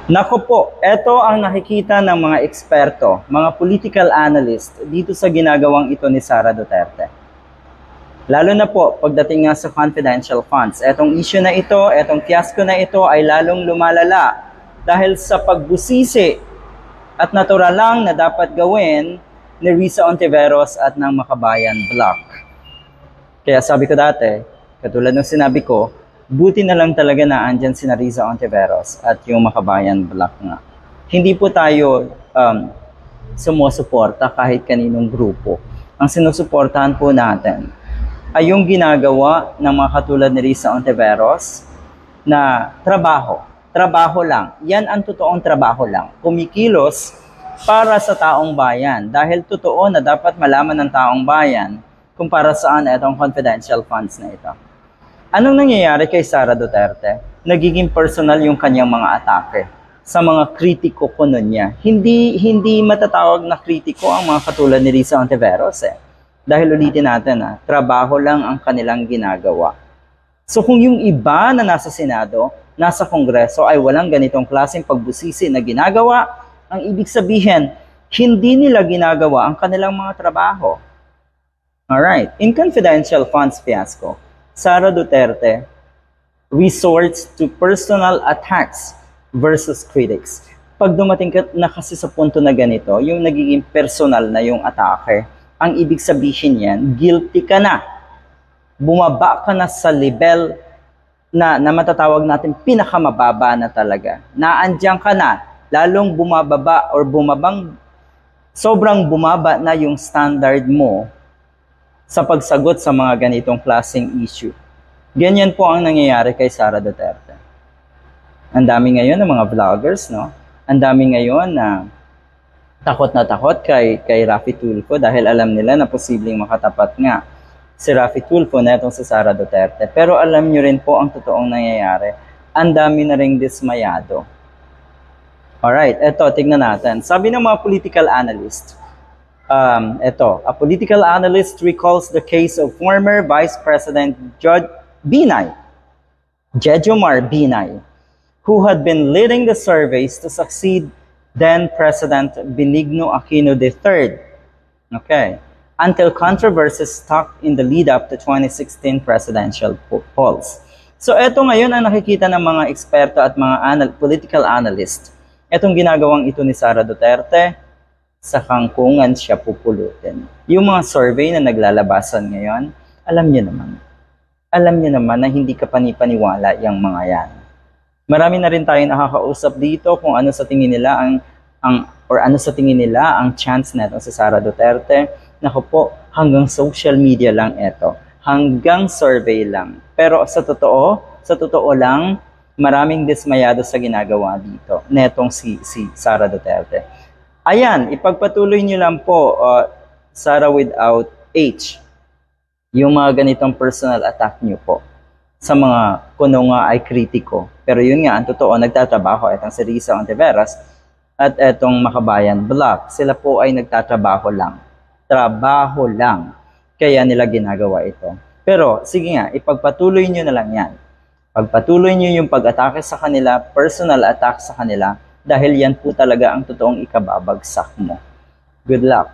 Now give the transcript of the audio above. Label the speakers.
Speaker 1: Nako po, ito ang nakikita ng mga eksperto, mga political analyst dito sa ginagawang ito ni Sara Duterte. Lalo na po pagdating nga sa confidential funds. Etong issue na ito, etong fiasco na ito ay lalong lumalala dahil sa pagbusisi at natural lang na dapat gawin ni Risa Ontiveros at ng Makabayan Bloc. Kaya sabi ko dati, katulad ng sinabi ko, buti na lang talaga na andyan si Risa Ontiveros at yung Makabayan Bloc nga. Hindi po tayo sumusuporta kahit kaninong grupo. Ang sinusuportahan po natin ay yung ginagawa ng mga katulad ni Risa Ontiveros na trabaho. Trabaho lang. Yan ang totoong trabaho lang. Kumikilos para sa taong bayan. Dahil totoo na dapat malaman ng taong bayan kung para saan itong confidential funds na ito. Anong nangyayari kay Sara Duterte? Nagiging personal yung kanyang mga atake sa mga kritiko ko nun niya. Hindi matatawag na kritiko ang mga katulad ni Risa Ontiveros Dahil ulitin natin, trabaho lang ang kanilang ginagawa. So kung yung iba na nasa Senado, nasa Kongreso ay walang ganitong klaseng pagbusisi na ginagawa, ang ibig sabihin, hindi nila ginagawa ang kanilang mga trabaho. Alright, in confidential funds fiasco, Sara Duterte resorts to personal attacks versus critics. Pag dumating ka na kasi sa punto na ganito, yung nagiging personal na yung atake, ang ibig sabihin yan, guilty ka na. Bumaba ka na sa level na matatawag natin pinakamababa na talaga. Naandyan ka na, lalong bumababa or sobrang bumaba na yung standard mo sa pagsagot sa mga ganitong klaseng issue. Ganyan po ang nangyayari kay Sara Duterte. Ang dami ngayon ng mga vloggers, no? Ang dami ngayon na takot kay Raffy Tulfo dahil alam nila na posibleng makatapat nga si Raffy Tulfo na itong si Sara Duterte. Pero alam nyo rin po ang totoong nangyayari. Ang dami na ring dismayado. Alright, eto, tignan natin. Sabi ng mga political analyst, a political analyst recalls the case of former Vice President Jejomar Binay, who had been leading the surveys to succeed then President Benigno Aquino III. Okay. Until controversies stuck in the lead-up to 2016 presidential polls. So ito ngayon ang nakikita ng mga eksperto at mga political analyst. Itong ginagawang ito ni Sara Duterte, sa kangkungan siya pupulutin. Yung mga survey na naglalabasan ngayon, alam niyo naman na hindi ka panipaniwala yung mga yan. Marami na rin tayo nakakausap dito kung ano sa tingin nila ang chance neto sa Sara Duterte. Naku po, hanggang social media lang ito. Hanggang survey lang. Pero sa totoo lang, maraming dismayado sa ginagawa dito. Netong si Sara Duterte. Ayan, ipagpatuloy nyo lang po, Sara without H, yung mga ganitong personal attack nyo po sa mga kuno nga ay kritiko. Pero yun nga, ang totoo, nagtatrabaho itong si Risa Ontiveros at itong Makabayan Bloc. Sila po ay nagtatrabaho lang. Trabaho lang. Kaya nila ginagawa ito. Pero, sige nga, ipagpatuloy nyo na lang yan. Pagpatuloy nyo yung pag-atake sa kanila, personal attack sa kanila, dahil yan po talaga ang totoong ikababagsak mo. Good luck.